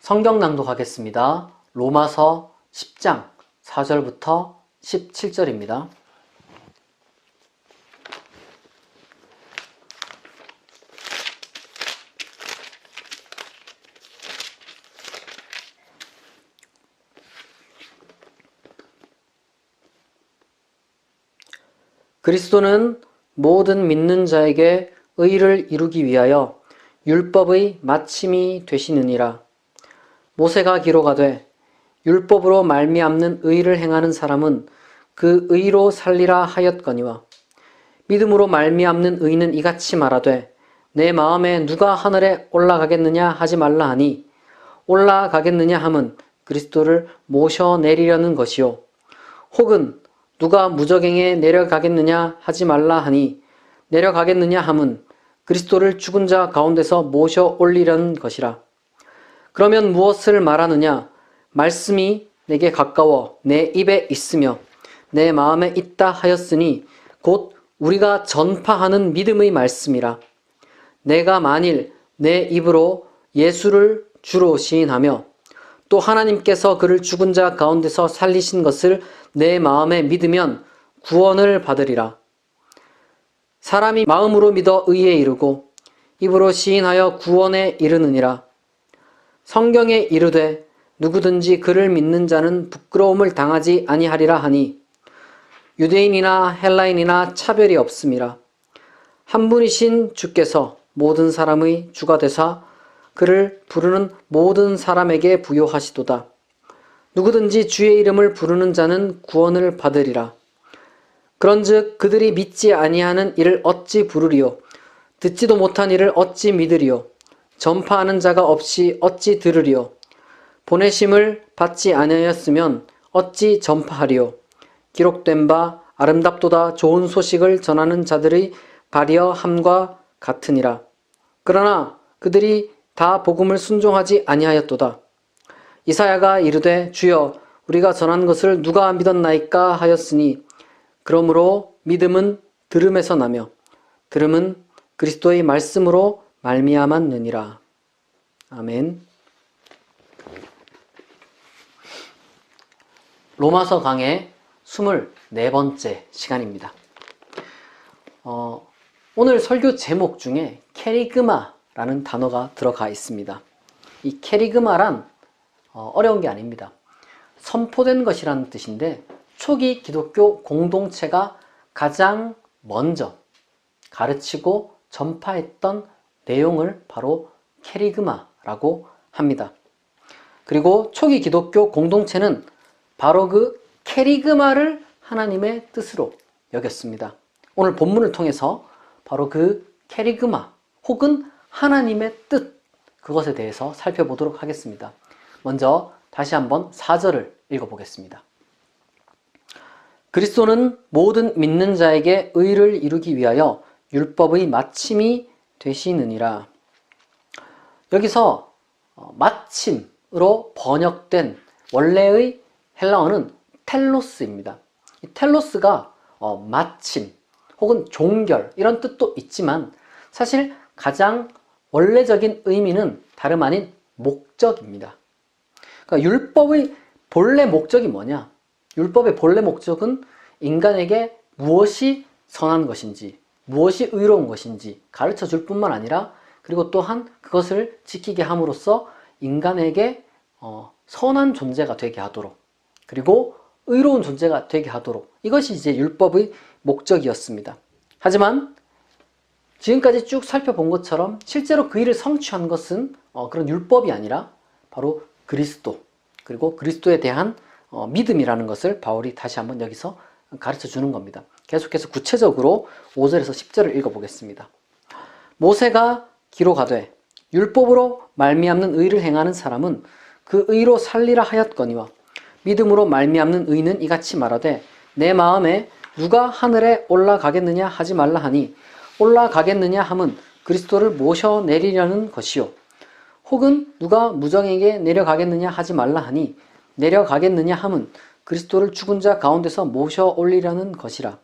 성경 낭독하겠습니다. 로마서 10장 4절부터 17절입니다. 그리스도는 모든 믿는 자에게 의를 이루기 위하여 율법의 마침이 되시느니라. 모세가 기록하되 율법으로 말미암는 의를 행하는 사람은 그 의로 살리라 하였거니와 믿음으로 말미암는 의는 이같이 말하되 내 마음에 누가 하늘에 올라가겠느냐 하지 말라 하니 올라가겠느냐 함은 그리스도를 모셔내리려는 것이요 혹은 누가 무저갱에 내려가겠느냐 하지 말라 하니 내려가겠느냐 함은 그리스도를 죽은 자 가운데서 모셔 올리려는 것이라. 그러면 무엇을 말하느냐? 말씀이 내게 가까워 내 입에 있으며 내 마음에 있다 하였으니 곧 우리가 전파하는 믿음의 말씀이라. 내가 만일 내 입으로 예수를 주로 시인하며 또 하나님께서 그를 죽은 자 가운데서 살리신 것을 내 마음에 믿으면 구원을 받으리라. 사람이 마음으로 믿어 의에 이르고 입으로 시인하여 구원에 이르느니라. 성경에 이르되 누구든지 그를 믿는 자는 부끄러움을 당하지 아니하리라 하니 유대인이나 헬라인이나 차별이 없음이라. 한 분이신 주께서 모든 사람의 주가 되사 그를 부르는 모든 사람에게 부요하시도다. 누구든지 주의 이름을 부르는 자는 구원을 받으리라. 그런즉 그들이 믿지 아니하는 이를 어찌 부르리요? 듣지도 못한 이를 어찌 믿으리요? 전파하는 자가 없이 어찌 들으리요? 보내심을 받지 아니하였으면 어찌 전파하리요? 기록된 바 아름답도다 좋은 소식을 전하는 자들의 발이어함과 같으니라. 그러나 그들이 다 복음을 순종하지 아니하였도다. 이사야가 이르되 주여 우리가 전한 것을 누가 믿었나이까 하였으니 그러므로 믿음은 들음에서 나며 들음은 그리스도의 말씀으로 말미암았느니라. 아멘. 로마서 강의 24번째 시간입니다. 오늘 설교 제목 중에 케리그마라는 단어가 들어가 있습니다. 이 케리그마란 어려운 게 아닙니다. 선포된 것이라는 뜻인데 초기 기독교 공동체가 가장 먼저 가르치고 전파했던 내용을 바로 케리그마라고 합니다. 그리고 초기 기독교 공동체는 바로 그 케리그마를 하나님의 뜻으로 여겼습니다. 오늘 본문을 통해서 바로 그 케리그마 혹은 하나님의 뜻 그것에 대해서 살펴보도록 하겠습니다. 먼저 다시 한번 4절을 읽어보겠습니다. 그리스도는 모든 믿는 자에게 의를 이루기 위하여 율법의 마침이 되시느니라. 여기서 마침으로 번역된 원래의 헬라어는 텔로스입니다. 이 텔로스가 마침 혹은 종결 이런 뜻도 있지만 사실 가장 원래적인 의미는 다름 아닌 목적입니다. 그러니까 율법의 본래 목적이 뭐냐? 율법의 본래 목적은 인간에게 무엇이 선한 것인지 무엇이 의로운 것인지 가르쳐 줄 뿐만 아니라 그리고 또한 그것을 지키게 함으로써 인간에게 선한 존재가 되게 하도록 그리고 의로운 존재가 되게 하도록 이것이 이제 율법의 목적이었습니다. 하지만 지금까지 쭉 살펴본 것처럼 실제로 그 일을 성취한 것은 그런 율법이 아니라 바로 그리스도 그리고 그리스도에 대한 믿음이라는 것을 바울이 다시 한번 여기서 가르쳐 주는 겁니다. 계속해서 구체적으로 5절에서 10절을 읽어보겠습니다. 모세가 기록하되 율법으로 말미암는 의를 행하는 사람은 그 의로 살리라 하였거니와 믿음으로 말미암는 의는 이같이 말하되 내 마음에 누가 하늘에 올라가겠느냐 하지 말라 하니 올라가겠느냐 함은 그리스도를 모셔내리려는 것이요 혹은 누가 무정에게 내려가겠느냐 하지 말라 하니 내려가겠느냐 함은 그리스도를 죽은 자 가운데서 모셔 올리려는 것이라.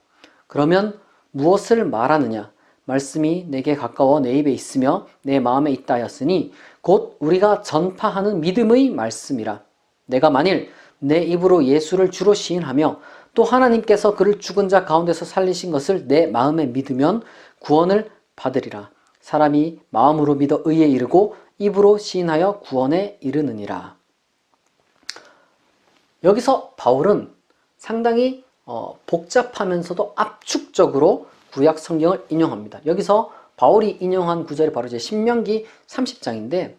그러면 무엇을 말하느냐? 말씀이 내게 가까워 내 입에 있으며 내 마음에 있다 하였으니 곧 우리가 전파하는 믿음의 말씀이라. 내가 만일 내 입으로 예수를 주로 시인하며 또 하나님께서 그를 죽은 자 가운데서 살리신 것을 내 마음에 믿으면 구원을 받으리라. 사람이 마음으로 믿어 의에 이르고 입으로 시인하여 구원에 이르느니라. 여기서 바울은 상당히 복잡하면서도 압축적으로 구약 성경을 인용합니다. 여기서 바울이 인용한 구절이 바로 이제 신명기 30장인데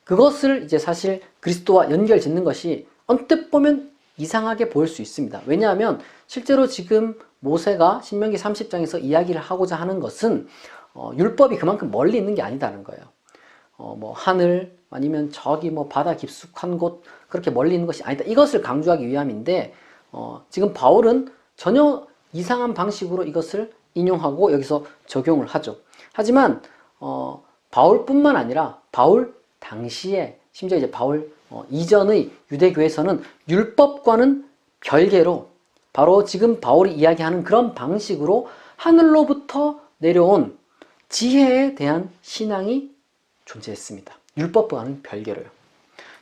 그것을 이제 사실 그리스도와 연결 짓는 것이 언뜻 보면 이상하게 보일 수 있습니다. 왜냐하면 실제로 지금 모세가 신명기 30장에서 이야기를 하고자 하는 것은 율법이 그만큼 멀리 있는 게 아니다는 거예요. 뭐 하늘 아니면 저기 뭐 바다 깊숙한 곳 그렇게 멀리 있는 것이 아니다. 이것을 강조하기 위함인데 지금 바울은 전혀 이상한 방식으로 이것을 인용하고 여기서 적용을 하죠. 하지만 바울뿐만 아니라 바울 당시에 심지어 이제 바울 이전의 유대교에서는 율법과는 별개로 바로 지금 바울이 이야기하는 그런 방식으로 하늘로부터 내려온 지혜에 대한 신앙이 존재했습니다. 율법과는 별개로요.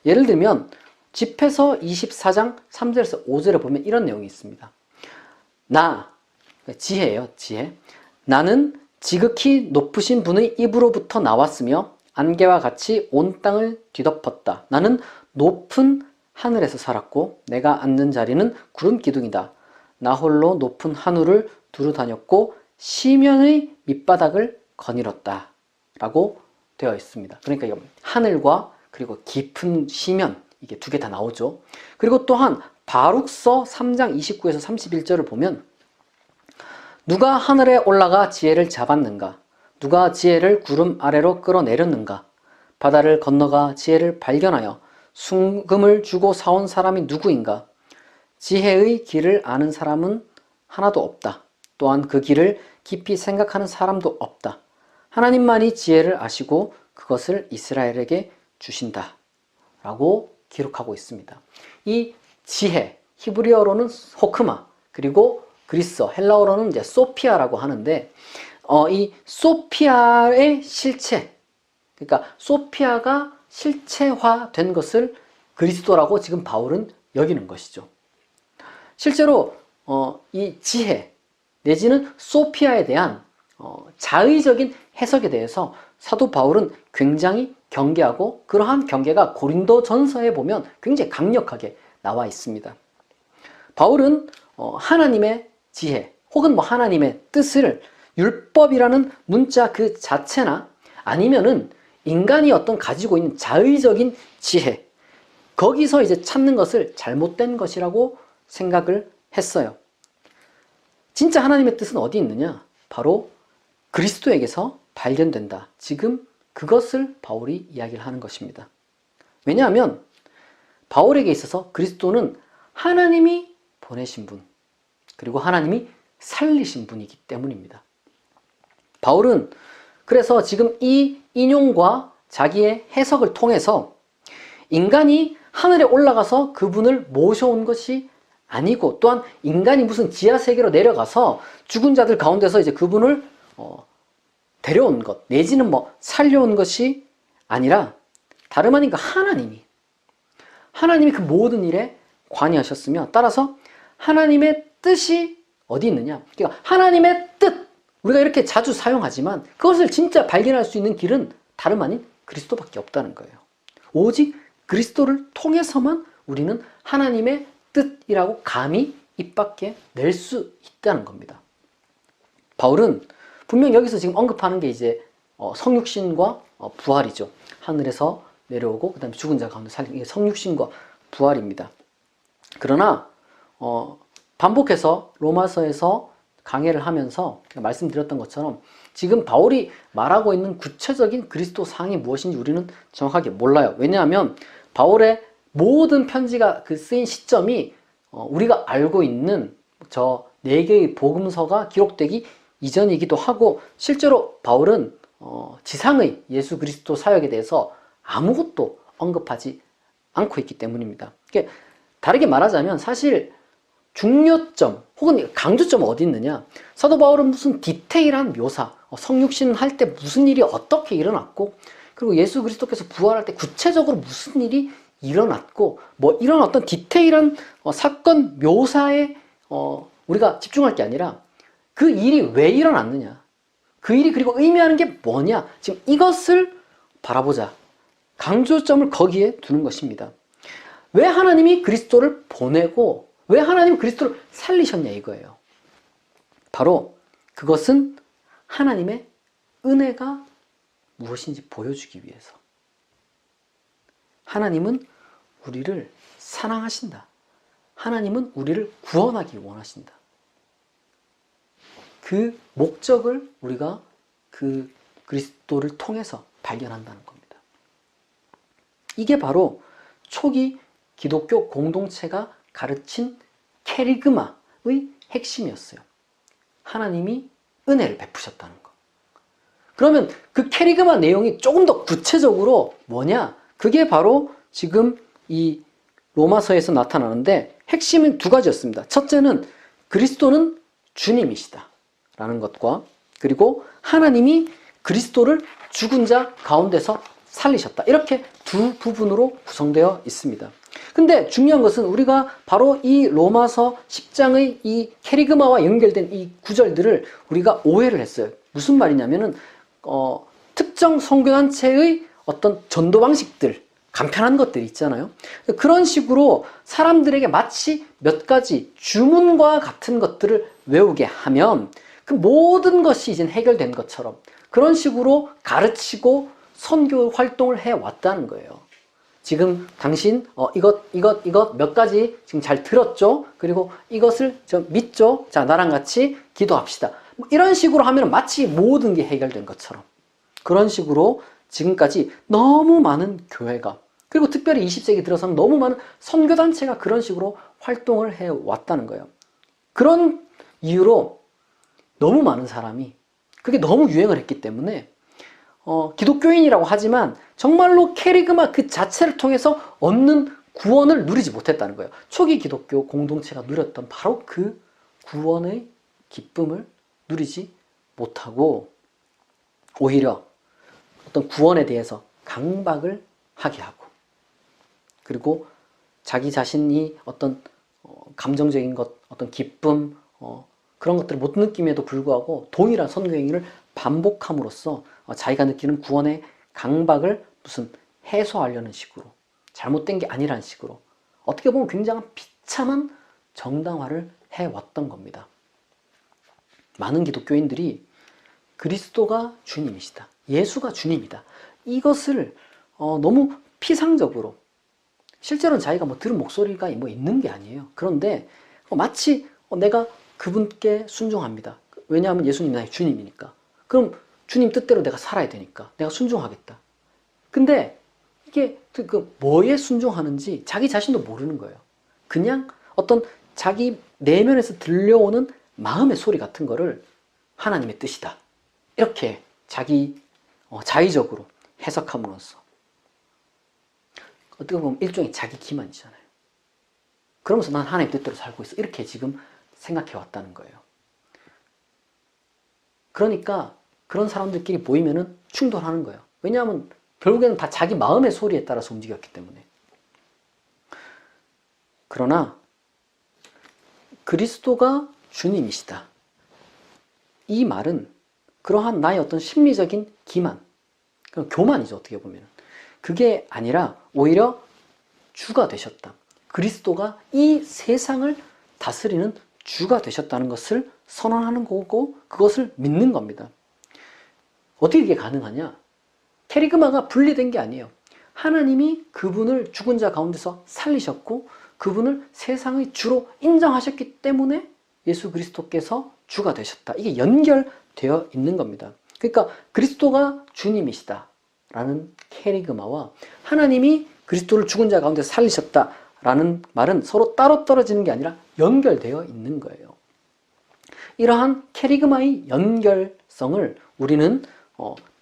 예를 들면 집회서 24장 3절에서 5절에 보면 이런 내용이 있습니다. 지혜예요, 지혜. 나는 지극히 높으신 분의 입으로부터 나왔으며 안개와 같이 온 땅을 뒤덮었다. 나는 높은 하늘에서 살았고 내가 앉는 자리는 구름 기둥이다. 나 홀로 높은 하늘을 두루 다녔고 시면의 밑바닥을 거닐었다. 라고 되어 있습니다. 그러니까 이거 하늘과 그리고 깊은 시면 이게 두 개 다 나오죠. 그리고 또한 바룩서 3장 29에서 31절을 보면 누가 하늘에 올라가 지혜를 잡았는가? 누가 지혜를 구름 아래로 끌어내렸는가? 바다를 건너가 지혜를 발견하여 순금을 주고 사온 사람이 누구인가? 지혜의 길을 아는 사람은 하나도 없다. 또한 그 길을 깊이 생각하는 사람도 없다. 하나님만이 지혜를 아시고 그것을 이스라엘에게 주신다. 라고 기록하고 있습니다. 이 지혜, 히브리어로는 호크마, 그리고 그리스어, 헬라어로는 이제 소피아라고 하는데 이 소피아의 실체, 그러니까 소피아가 실체화된 것을 그리스도라고 지금 바울은 여기는 것이죠. 실제로 이 지혜 내지는 소피아에 대한 자의적인 해석에 대해서 사도 바울은 굉장히 경계하고 그러한 경계가 고린도전서에 보면 굉장히 강력하게 나와 있습니다. 바울은 하나님의 지혜 혹은 뭐 하나님의 뜻을 율법이라는 문자 그 자체나 아니면은 인간이 어떤 가지고 있는 자의적인 지혜 거기서 이제 찾는 것을 잘못된 것이라고 생각을 했어요. 진짜 하나님의 뜻은 어디 있느냐? 바로 그리스도에게서 발견된다. 지금 그것을 바울이 이야기를 하는 것입니다. 왜냐하면 바울에게 있어서 그리스도는 하나님이 보내신 분, 그리고 하나님이 살리신 분이기 때문입니다. 바울은 그래서 지금 이 인용과 자기의 해석을 통해서 인간이 하늘에 올라가서 그분을 모셔온 것이 아니고 또한 인간이 무슨 지하세계로 내려가서 죽은 자들 가운데서 이제 그분을 데려온 것 내지는 뭐 살려온 것이 아니라 다름 아닌 하나님이 그 모든 일에 관여하셨으며 따라서 하나님의 뜻이 어디 있느냐? 그러니까 하나님의 뜻 우리가 이렇게 자주 사용하지만 그것을 진짜 발견할 수 있는 길은 다름 아닌 그리스도밖에 없다는 거예요. 오직 그리스도를 통해서만 우리는 하나님의 뜻이라고 감히 입 밖에 낼 수 있다는 겁니다. 바울은 분명 여기서 지금 언급하는 게 이제 성육신과 부활이죠. 하늘에서 내려오고 그 다음에 죽은 자 가운데 살린 이게 성육신과 부활입니다. 그러나 반복해서 로마서에서 강해를 하면서 말씀드렸던 것처럼 지금 바울이 말하고 있는 구체적인 그리스도 사항이 무엇인지 우리는 정확하게 몰라요. 왜냐하면 바울의 모든 편지가 그 쓰인 시점이 우리가 알고 있는 저 4개의 복음서가 기록되기 이전이기도 하고 실제로 바울은 지상의 예수 그리스도 사역에 대해서 아무것도 언급하지 않고 있기 때문입니다. 다르게 말하자면 사실 중요점 혹은 강조점은 어디 있느냐? 사도 바울은 무슨 디테일한 묘사, 성육신 할 때 무슨 일이 어떻게 일어났고, 그리고 예수 그리스도께서 부활할 때 구체적으로 무슨 일이 일어났고, 뭐 이런 어떤 디테일한 사건 묘사에 우리가 집중할 게 아니라 그 일이 왜 일어났느냐, 그 일이 그리고 의미하는 게 뭐냐, 지금 이것을 바라보자. 강조점을 거기에 두는 것입니다. 왜 하나님이 그리스도를 보내고 왜 하나님이 그리스도를 살리셨냐 이거예요. 바로 그것은 하나님의 은혜가 무엇인지 보여주기 위해서. 하나님은 우리를 사랑하신다. 하나님은 우리를 구원하기 원하신다. 그 목적을 우리가 그 그리스도를 통해서 발견한다는 겁니다. 이게 바로 초기 기독교 공동체가 가르친 케리그마의 핵심이었어요. 하나님이 은혜를 베푸셨다는 거. 그러면 그 케리그마 내용이 조금 더 구체적으로 뭐냐? 그게 바로 지금 이 로마서에서 나타나는데 핵심은 두 가지였습니다. 첫째는 그리스도는 주님이시다 라는 것과, 그리고 하나님이 그리스도를 죽은 자 가운데서 살리셨다. 이렇게 두 부분으로 구성되어 있습니다. 근데 중요한 것은 우리가 바로 이 로마서 10장의 이 케리그마와 연결된 이 구절들을 우리가 오해를 했어요. 무슨 말이냐면은 특정 선교단체의 어떤 전도 방식들, 간편한 것들이 있잖아요. 그런 식으로 사람들에게 마치 몇 가지 주문과 같은 것들을 외우게 하면 그 모든 것이 이제 해결된 것처럼 그런 식으로 가르치고 선교 활동을 해왔다는 거예요. 지금 당신 이것 몇 가지 지금 잘 들었죠? 그리고 이것을 좀 믿죠? 자, 나랑 같이 기도합시다. 뭐 이런 식으로 하면 마치 모든 게 해결된 것처럼 그런 식으로 지금까지 너무 많은 교회가, 그리고 특별히 20세기 들어서는 너무 많은 선교단체가 그런 식으로 활동을 해왔다는 거예요. 그런 이유로 너무 많은 사람이 그게 너무 유행을 했기 때문에 기독교인이라고 하지만 정말로 케리그마 그 자체를 통해서 얻는 구원을 누리지 못했다는 거예요. 초기 기독교 공동체가 누렸던 바로 그 구원의 기쁨을 누리지 못하고 오히려 어떤 구원에 대해서 강박을 하게 하고, 그리고 자기 자신이 어떤 감정적인 것, 어떤 기쁨, 그런 것들을 못 느낌에도 불구하고 동일한 선교 행위를 반복함으로써 자기가 느끼는 구원의 강박을 무슨 해소하려는 식으로, 잘못된 게 아니라는 식으로 어떻게 보면 굉장한 비참한 정당화를 해왔던 겁니다. 많은 기독교인들이 그리스도가 주님이시다, 예수가 주님이다, 이것을 너무 피상적으로, 실제로는 자기가 뭐 들은 목소리가 뭐 있는 게 아니에요. 그런데 마치 내가 그분께 순종합니다. 왜냐하면 예수님이 나의 주님이니까. 그럼 주님 뜻대로 내가 살아야 되니까 내가 순종하겠다. 근데 이게 그 뭐에 순종하는지 자기 자신도 모르는 거예요. 그냥 어떤 자기 내면에서 들려오는 마음의 소리 같은 거를 하나님의 뜻이다, 이렇게 자기 자의적으로 해석함으로써 어떻게 보면 일종의 자기 기만이잖아요. 그러면서 난 하나님 뜻대로 살고 있어, 이렇게 지금 생각해 왔다는 거예요. 그러니까 그런 사람들끼리 모이면은 충돌하는 거예요. 왜냐하면 결국에는 다 자기 마음의 소리에 따라서 움직였기 때문에. 그러나 그리스도가 주님이시다, 이 말은 그러한 나의 어떤 심리적인 기만, 교만이죠, 어떻게 보면. 그게 아니라 오히려 주가 되셨다, 그리스도가 이 세상을 다스리는 주가 되셨다는 것을 선언하는 거고, 그것을 믿는 겁니다. 어떻게 이게 가능하냐? 케리그마가 분리된 게 아니에요. 하나님이 그분을 죽은 자 가운데서 살리셨고 그분을 세상의 주로 인정하셨기 때문에 예수 그리스도께서 주가 되셨다, 이게 연결되어 있는 겁니다. 그러니까 그리스도가 주님이시다 라는 케리그마와 하나님이 그리스도를 죽은 자 가운데서 살리셨다 라는 말은 서로 따로 떨어지는 게 아니라 연결되어 있는 거예요. 이러한 케리그마의 연결성을 우리는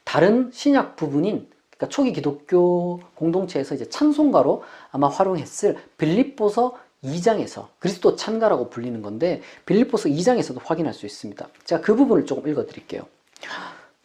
다른 신약 부분인, 그러니까 초기 기독교 공동체에서 이제 찬송가로 아마 활용했을 빌립보서 2장에서, 그리스도 찬가라고 불리는 건데 빌립보서 2장에서도 확인할 수 있습니다. 제가 그 부분을 조금 읽어 드릴게요.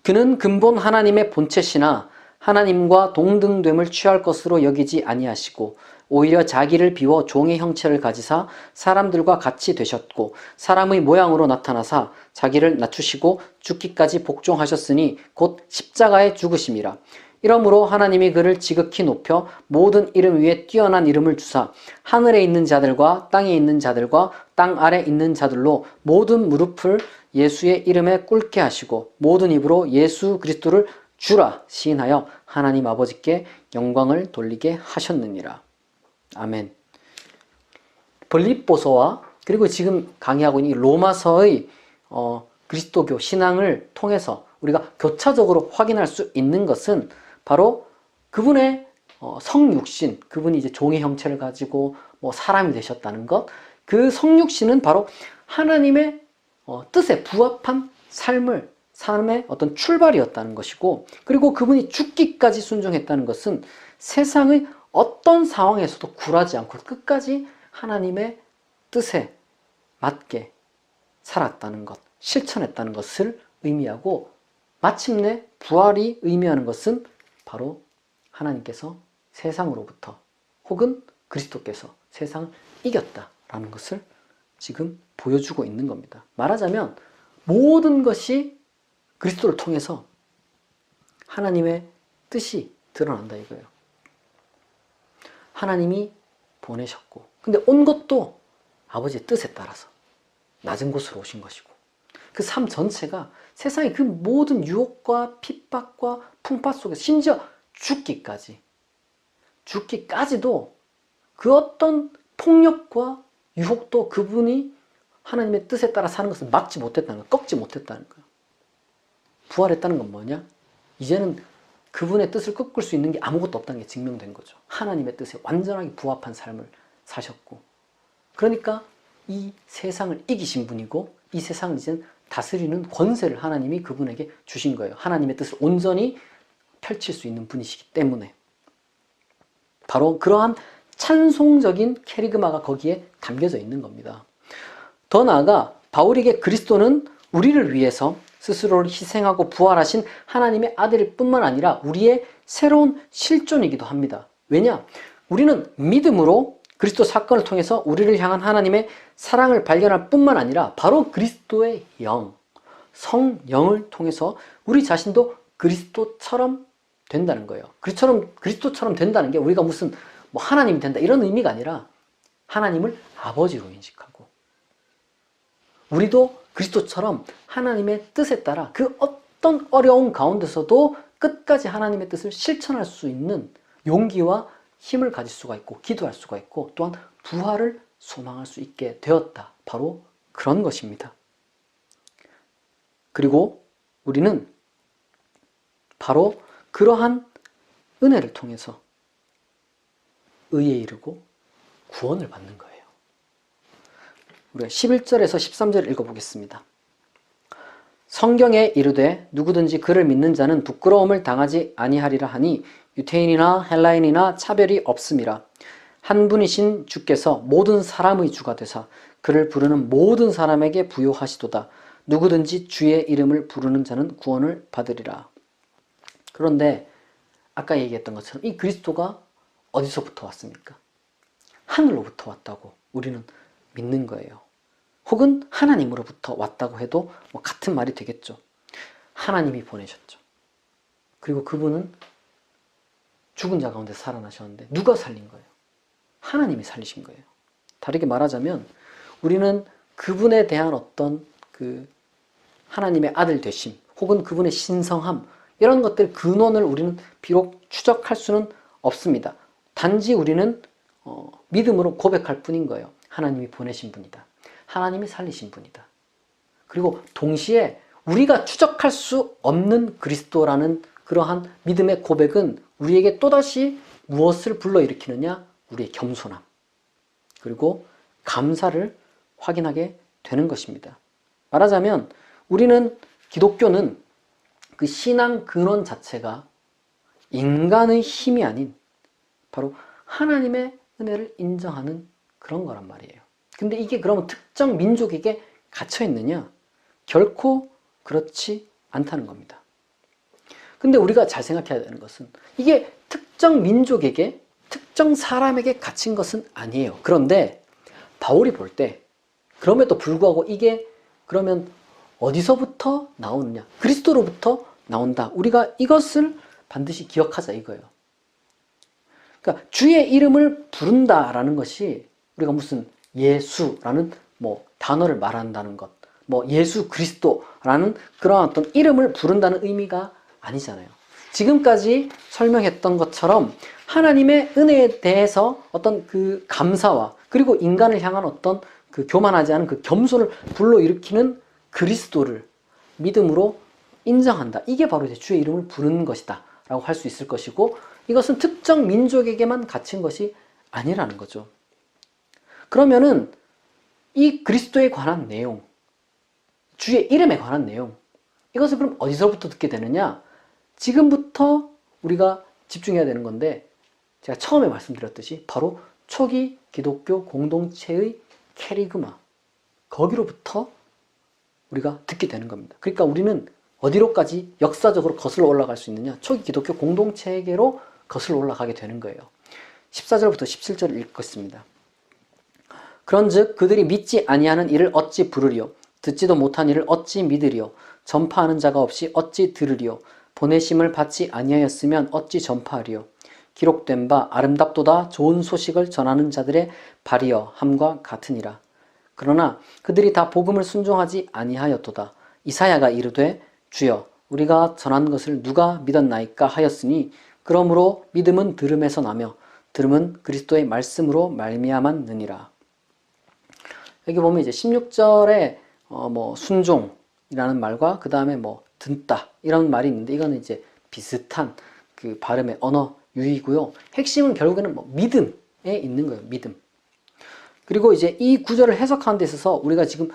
그는 근본 하나님의 본체시나 하나님과 동등됨을 취할 것으로 여기지 아니하시고 오히려 자기를 비워 종의 형체를 가지사 사람들과 같이 되셨고 사람의 모양으로 나타나사 자기를 낮추시고 죽기까지 복종하셨으니 곧 십자가에 죽으심이라. 이러므로 하나님이 그를 지극히 높여 모든 이름 위에 뛰어난 이름을 주사 하늘에 있는 자들과 땅에 있는 자들과 땅 아래 있는 자들로 모든 무릎을 예수의 이름에 꿇게 하시고 모든 입으로 예수 그리스도를 주라 시인하여 하나님 아버지께 영광을 돌리게 하셨느니라. 아멘. 빌립보서와 그리고 지금 강의하고 있는 로마서의 그리스도교 신앙을 통해서 우리가 교차적으로 확인할 수 있는 것은 바로 그분의 성육신, 그분이 이제 종의 형체를 가지고 사람이 되셨다는 것, 그 성육신은 바로 하나님의 뜻에 부합한 삶의 어떤 출발이었다는 것이고, 그리고 그분이 죽기까지 순종했다는 것은 세상의 어떤 상황에서도 굴하지 않고 끝까지 하나님의 뜻에 맞게 살았다는 것, 실천했다는 것을 의미하고, 마침내 부활이 의미하는 것은 바로 하나님께서 세상으로부터 혹은 그리스도께서 세상을 이겼다라는 것을 지금 보여주고 있는 겁니다. 말하자면 모든 것이 그리스도를 통해서 하나님의 뜻이 드러난다 이거예요. 하나님이 보내셨고, 근데 온 것도 아버지의 뜻에 따라서 낮은 곳으로 오신 것이고, 그 삶 전체가 세상의 그 모든 유혹과 핍박과 풍파 속에서 심지어 죽기까지도 그 어떤 폭력과 유혹도 그분이 하나님의 뜻에 따라 사는 것을 막지 못했다는 거야. 꺾지 못했다는 거야. 부활했다는 건 뭐냐? 이제는 그분의 뜻을 꺾을 수 있는 게 아무것도 없다는 게 증명된 거죠. 하나님의 뜻에 완전하게 부합한 삶을 사셨고, 그러니까 이 세상을 이기신 분이고 이 세상을 이제는 다스리는 권세를 하나님이 그분에게 주신 거예요. 하나님의 뜻을 온전히 펼칠 수 있는 분이시기 때문에. 바로 그러한 찬송적인 캐리그마가 거기에 담겨져 있는 겁니다. 더 나아가 바울에게 그리스도는 우리를 위해서 스스로를 희생하고 부활하신 하나님의 아들일 뿐만 아니라 우리의 새로운 실존이기도 합니다. 왜냐? 우리는 믿음으로 그리스도 사건을 통해서 우리를 향한 하나님의 사랑을 발견할 뿐만 아니라 바로 그리스도의 영, 성령을 통해서 우리 자신도 그리스도처럼 된다는 거예요. 그리스도처럼 된다는 게 우리가 무슨 하나님이 된다 이런 의미가 아니라 하나님을 아버지로 인식하고, 우리도 그리스도처럼 하나님의 뜻에 따라 그 어떤 어려움 가운데서도 끝까지 하나님의 뜻을 실천할 수 있는 용기와 힘을 가질 수가 있고 기도할 수가 있고 또한 부활을 소망할 수 있게 되었다. 바로 그런 것입니다. 그리고 우리는 바로 그러한 은혜를 통해서 의에 이르고 구원을 받는 거예요. 우리가 11절에서 13절을 읽어보겠습니다. 성경에 이르되 누구든지 그를 믿는 자는 부끄러움을 당하지 아니하리라 하니 유태인이나 헬라인이나 차별이 없음이라. 한 분이신 주께서 모든 사람의 주가 되사 그를 부르는 모든 사람에게 부요하시도다. 누구든지 주의 이름을 부르는 자는 구원을 받으리라. 그런데 아까 얘기했던 것처럼 이 그리스도가 어디서부터 왔습니까? 하늘로부터 왔다고 우리는 믿는 거예요. 혹은 하나님으로부터 왔다고 해도 같은 말이 되겠죠. 하나님이 보내셨죠. 그리고 그분은 죽은 자 가운데 살아나셨는데 누가 살린 거예요? 하나님이 살리신 거예요. 다르게 말하자면 우리는 그분에 대한 어떤 그 하나님의 아들 되심 혹은 그분의 신성함 이런 것들 근원을 우리는 비록 추적할 수는 없습니다. 단지 우리는 믿음으로 고백할 뿐인 거예요. 하나님이 보내신 분이다. 하나님이 살리신 분이다. 그리고 동시에 우리가 추적할 수 없는 그리스도라는 그러한 믿음의 고백은 우리에게 또다시 무엇을 불러일으키느냐? 우리의 겸손함 그리고 감사를 확인하게 되는 것입니다. 말하자면 우리는 기독교는 그 신앙 근원 자체가 인간의 힘이 아닌 바로 하나님의 은혜를 인정하는 그런 거란 말이에요. 근데 이게 그러면 특정 민족에게 갇혀 있느냐? 결코 그렇지 않다는 겁니다. 근데 우리가 잘 생각해야 되는 것은 이게 특정 민족에게, 특정 사람에게 갇힌 것은 아니에요. 그런데 바울이 볼 때 그럼에도 불구하고 이게 그러면 어디서부터 나오느냐? 그리스도로부터 나온다. 우리가 이것을 반드시 기억하자 이거예요. 그러니까 주의 이름을 부른다라는 것이 우리가 무슨 예수라는 단어를 말한다는 것, 예수 그리스도라는 그런 어떤 이름을 부른다는 의미가 아니잖아요. 지금까지 설명했던 것처럼 하나님의 은혜에 대해서 어떤 그 감사와 그리고 인간을 향한 어떤 그 교만하지 않은 그 겸손을 불러일으키는 그리스도를 믿음으로 인정한다. 이게 바로 이제 주의 이름을 부르는 것이다 라고 할 수 있을 것이고, 이것은 특정 민족에게만 갇힌 것이 아니라는 거죠. 그러면은 이 그리스도에 관한 내용, 주의 이름에 관한 내용, 이것을 그럼 어디서부터 듣게 되느냐? 지금부터 우리가 집중해야 되는 건데, 제가 처음에 말씀드렸듯이 바로 초기 기독교 공동체의 캐리그마, 거기로부터 우리가 듣게 되는 겁니다. 그러니까 우리는 어디로까지 역사적으로 거슬러 올라갈 수 있느냐? 초기 기독교 공동체에게로 거슬러 올라가게 되는 거예요. 14절부터 17절 읽겠습니다. 그런즉 그들이 믿지 아니하는 이를 어찌 부르리요? 듣지도 못한 이를 어찌 믿으리요? 전파하는 자가 없이 어찌 들으리요? 보내심을 받지 아니하였으면 어찌 전파하리요? 기록된 바 아름답도다 좋은 소식을 전하는 자들의 발이여 함과 같으니라. 그러나 그들이 다 복음을 순종하지 아니하였도다. 이사야가 이르되 주여 우리가 전한 것을 누가 믿었나이까 하였으니 그러므로 믿음은 들음에서 나며 들음은 그리스도의 말씀으로 말미암았느니라. 여기 보면 이제 16절에 순종이라는 말과 그 다음에 듣다 이런 말이 있는데, 이거는 이제 비슷한 그 발음의 언어 유희고요. 핵심은 결국에는 믿음에 있는 거예요. 믿음. 그리고 이제 이 구절을 해석하는 데 있어서 우리가 지금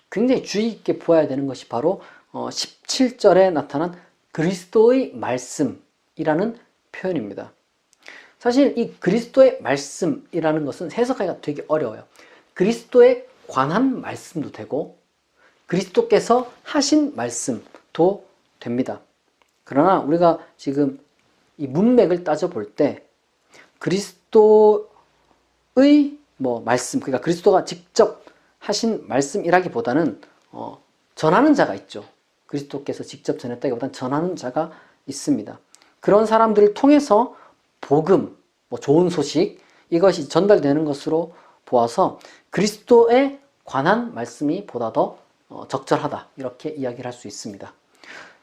굉장히 주의 있게 보아야 되는 것이 바로 17절에 나타난 그리스도의 말씀이라는 표현입니다. 사실 이 그리스도의 말씀이라는 것은 해석하기가 되게 어려워요. 그리스도에 관한 말씀도 되고 그리스도께서 하신 말씀도 됩니다. 그러나 우리가 지금 이 문맥을 따져볼 때 그리스도의 말씀, 그러니까 그리스도가 직접 하신 말씀이라기보다는 전하는 자가 있죠. 그리스도께서 직접 전했다기보다는 전하는 자가 있습니다. 그런 사람들을 통해서 복음, 좋은 소식, 이것이 전달되는 것으로 보아서 그리스도에 관한 말씀이 보다 더 적절하다, 이렇게 이야기를 할 수 있습니다.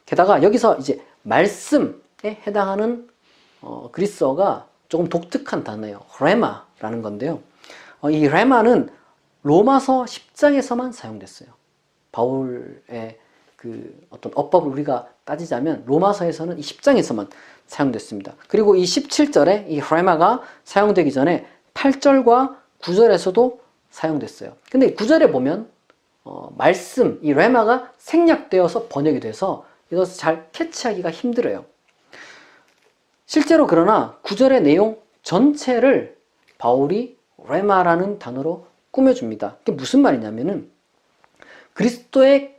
게다가 여기서 이제 말씀에 해당하는 그리스어가 조금 독특한 단어예요. 레마라는 건데요. 이 레마는 로마서 10장에서만 사용됐어요. 바울의 그 어떤 어법을 우리가 따지자면 로마서에서는 이 10장에서만 사용됐습니다. 그리고 이 17절에 이 레마가 사용되기 전에 8절과 9절에서도 사용됐어요. 근데 9절에 보면 말씀, 이 레마가 생략되어서 번역이 돼서 이것을 잘 캐치하기가 힘들어요. 실제로 그러나 9절의 내용 전체를 바울이 레마라는 단어로 꾸며줍니다. 그게 무슨 말이냐면은 그리스도의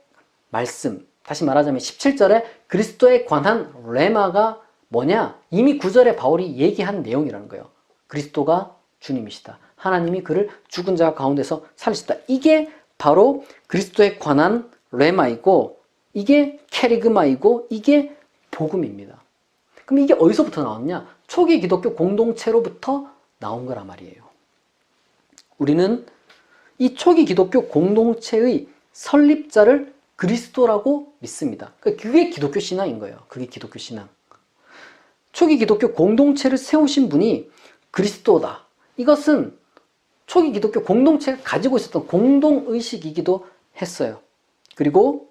말씀, 다시 말하자면 17절에 그리스도에 관한 레마가 뭐냐? 이미 9절에 바울이 얘기한 내용이라는 거예요. 그리스도가 주님이시다. 하나님이 그를 죽은 자 가운데서 살리시다. 이게 바로 그리스도에 관한 레마이고, 이게 캐리그마이고, 이게 복음입니다. 그럼 이게 어디서부터 나왔냐? 초기 기독교 공동체로부터 나온 거란 말이에요. 우리는 이 초기 기독교 공동체의 설립자를 그리스도라고 믿습니다. 그게 기독교 신앙인 거예요. 그게 기독교 신앙. 초기 기독교 공동체를 세우신 분이 그리스도다. 이것은 초기 기독교 공동체가 가지고 있었던 공동의식이기도 했어요. 그리고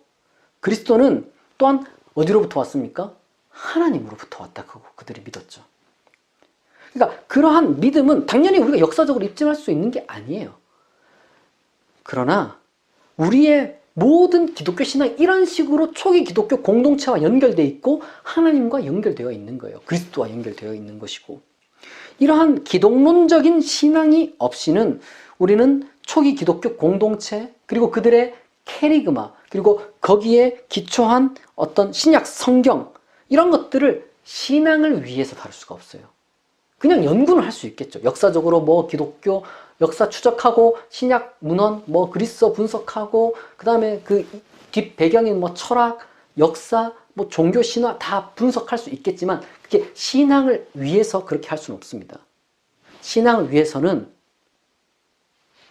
그리스도는 또한 어디로부터 왔습니까? 하나님으로부터 왔다. 그들이 믿었죠. 그러니까 그러한 믿음은 당연히 우리가 역사적으로 입증할 수 있는 게 아니에요. 그러나 우리의 모든 기독교 신앙이 이런 식으로 초기 기독교 공동체와 연결되어 있고 하나님과 연결되어 있는 거예요. 그리스도와 연결되어 있는 것이고, 이러한 기독론적인 신앙이 없이는 우리는 초기 기독교 공동체, 그리고 그들의 캐리그마, 그리고 거기에 기초한 어떤 신약 성경, 이런 것들을 신앙을 위해서 다룰 수가 없어요. 그냥 연구는 할 수 있겠죠. 역사적으로 뭐 기독교 역사 추적하고 신약 문헌 뭐 그리스어 분석하고 그 다음에 그 뒷 배경인 뭐 철학, 역사, 뭐 종교 신화 다 분석할 수 있겠지만 그게 신앙을 위해서 그렇게 할 수는 없습니다. 신앙을 위해서는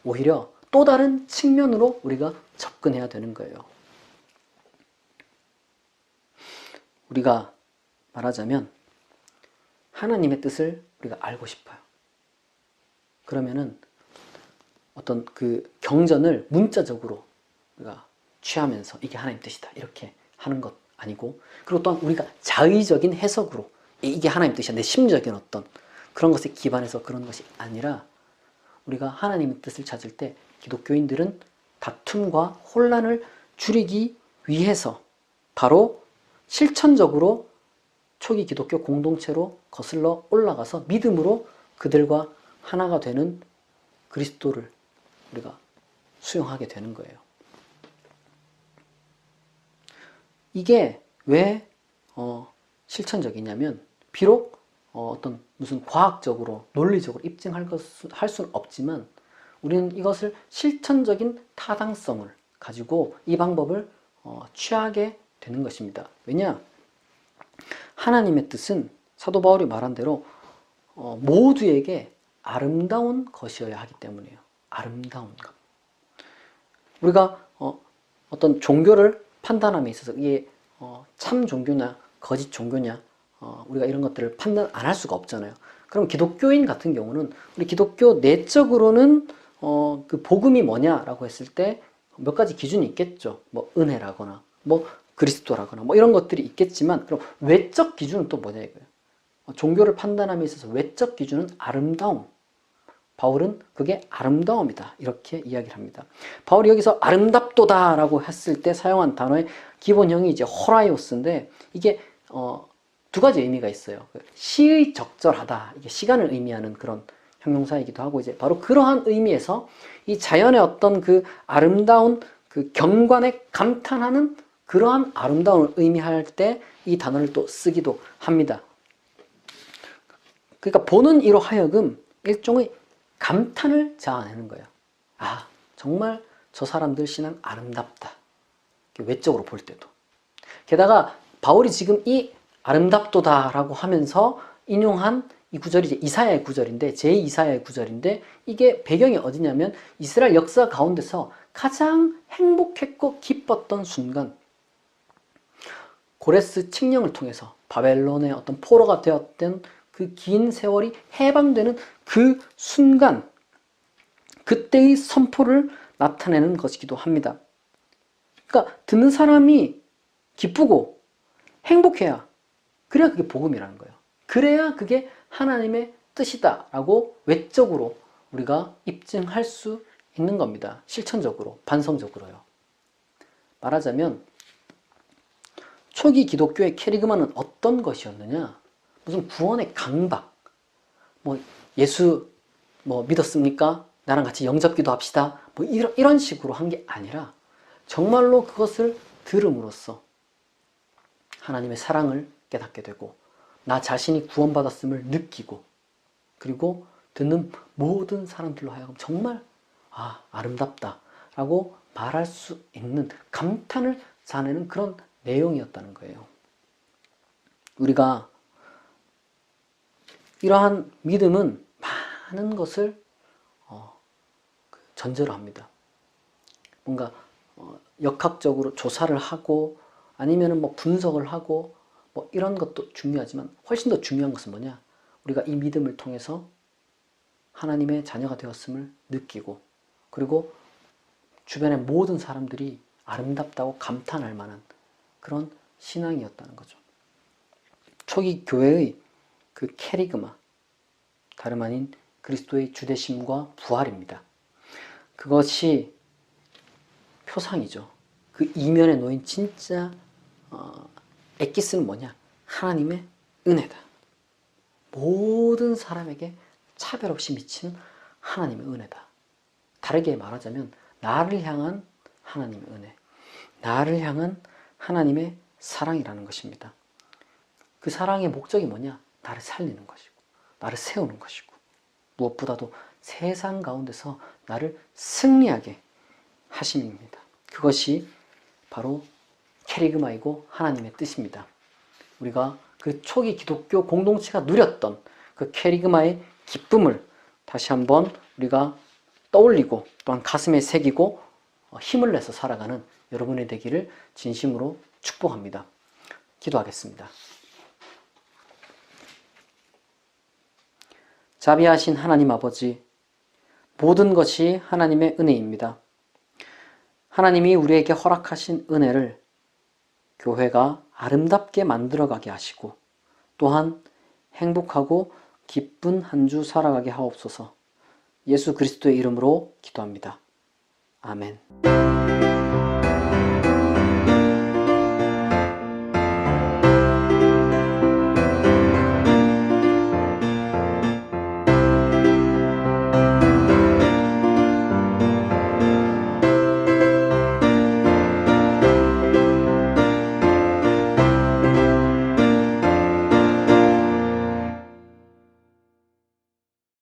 오히려 또 다른 측면으로 우리가 접근해야 되는 거예요. 우리가 말하자면 하나님의 뜻을 우리가 알고 싶어요. 그러면은 어떤 그 경전을 문자적으로 우리가 취하면서 이게 하나님 뜻이다 이렇게 하는 것 아니고, 그리고 또한 우리가 자의적인 해석으로 이게 하나님 뜻이야 내 심적인 어떤 그런 것에 기반해서 그런 것이 아니라, 우리가 하나님의 뜻을 찾을 때 기독교인들은 다툼과 혼란을 줄이기 위해서 바로 실천적으로 초기 기독교 공동체로 거슬러 올라가서 믿음으로 그들과 하나가 되는 그리스도를 우리가 수용하게 되는 거예요. 이게 왜 실천적이냐면, 비록 어떤 무슨 과학적으로 논리적으로 입증할 할 수는 없지만 우리는 이것을 실천적인 타당성을 가지고 이 방법을 취하게 되는 것입니다. 왜냐? 하나님의 뜻은 사도 바울이 말한 대로 모두에게 아름다운 것이어야 하기 때문이에요. 아름다운 것. 우리가 어떤 종교를 판단함에 있어서 이게 참 종교냐 거짓 종교냐 우리가 이런 것들을 판단 안 할 수가 없잖아요. 그럼 기독교인 같은 경우는 우리 기독교 내적으로는 그 복음이 뭐냐라고 했을 때 몇 가지 기준이 있겠죠. 뭐 은혜라거나 뭐 그리스도라거나 뭐 이런 것들이 있겠지만, 그럼 외적 기준은 또 뭐냐 이거예요. 종교를 판단함에 있어서 외적 기준은 아름다움. 바울은 그게 아름다움이다 이렇게 이야기를 합니다. 바울이 여기서 아름답도다 라고 했을 때 사용한 단어의 기본형이 이제 호라이오스인데, 이게 두 가지 의미가 있어요. 시의 적절하다, 이게 시간을 의미하는 그런 형용사이기도 하고, 이제 바로 그러한 의미에서 이 자연의 어떤 그 아름다운 그 경관에 감탄하는 그러한 아름다움을 의미할 때 이 단어를 또 쓰기도 합니다. 그러니까 보는 이로 하여금 일종의 감탄을 자아내는 거예요. 아, 정말 저 사람들 신앙 아름답다. 외적으로 볼 때도. 게다가 바울이 지금 이 아름답도다라고 하면서 인용한 이 구절이 이제 이사야의 구절인데, 제2이사야의 구절인데, 이게 배경이 어디냐면 이스라엘 역사 가운데서 가장 행복했고 기뻤던 순간, 고레스 칙령을 통해서 바벨론의 어떤 포로가 되었던 그 긴 세월이 해방되는 그 순간, 그때의 선포를 나타내는 것이기도 합니다. 그러니까 듣는 사람이 기쁘고 행복해야, 그래야 그게 복음이라는 거예요. 그래야 그게 하나님의 뜻이다라고 외적으로 우리가 입증할 수 있는 겁니다. 실천적으로, 반성적으로요. 말하자면 초기 기독교의 캐리그마는 어떤 것이었느냐? 무슨 구원의 강박, 뭐 예수 뭐 믿었습니까? 나랑 같이 영접기도 합시다. 뭐 이런 식으로 한 게 아니라 정말로 그것을 들음으로써 하나님의 사랑을 깨닫게 되고 나 자신이 구원받았음을 느끼고, 그리고 듣는 모든 사람들로 하여금 정말 아름답다라고 말할 수 있는 감탄을 자아내는 그런 내용이었다는 거예요. 우리가 이러한 믿음은 많은 것을 전제로 합니다. 뭔가 역학적으로 조사를 하고 아니면 뭐 분석을 하고 뭐 이런 것도 중요하지만, 훨씬 더 중요한 것은 뭐냐? 우리가 이 믿음을 통해서 하나님의 자녀가 되었음을 느끼고, 그리고 주변의 모든 사람들이 아름답다고 감탄할 만한 그런 신앙이었다는 거죠. 초기 교회의 그 캐리그마, 다름 아닌 그리스도의 주되심과 부활입니다. 그것이 표상이죠. 그 이면에 놓인 진짜 엑기스는 뭐냐? 하나님의 은혜다. 모든 사람에게 차별 없이 미치는 하나님의 은혜다. 다르게 말하자면 나를 향한 하나님의 은혜, 나를 향한 하나님의 사랑이라는 것입니다. 그 사랑의 목적이 뭐냐? 나를 살리는 것이고 나를 세우는 것이고 무엇보다도 세상 가운데서 나를 승리하게 하심입니다. 그것이 바로 캐리그마이고 하나님의 뜻입니다. 우리가 그 초기 기독교 공동체가 누렸던 그 캐리그마의 기쁨을 다시 한번 우리가 떠올리고 또한 가슴에 새기고 힘을 내서 살아가는 여러분의 되기를 진심으로 축복합니다. 기도하겠습니다. 자비하신 하나님 아버지, 모든 것이 하나님의 은혜입니다. 하나님이 우리에게 허락하신 은혜를 교회가 아름답게 만들어가게 하시고 또한 행복하고 기쁜 한 주 살아가게 하옵소서. 예수 그리스도의 이름으로 기도합니다. 아멘.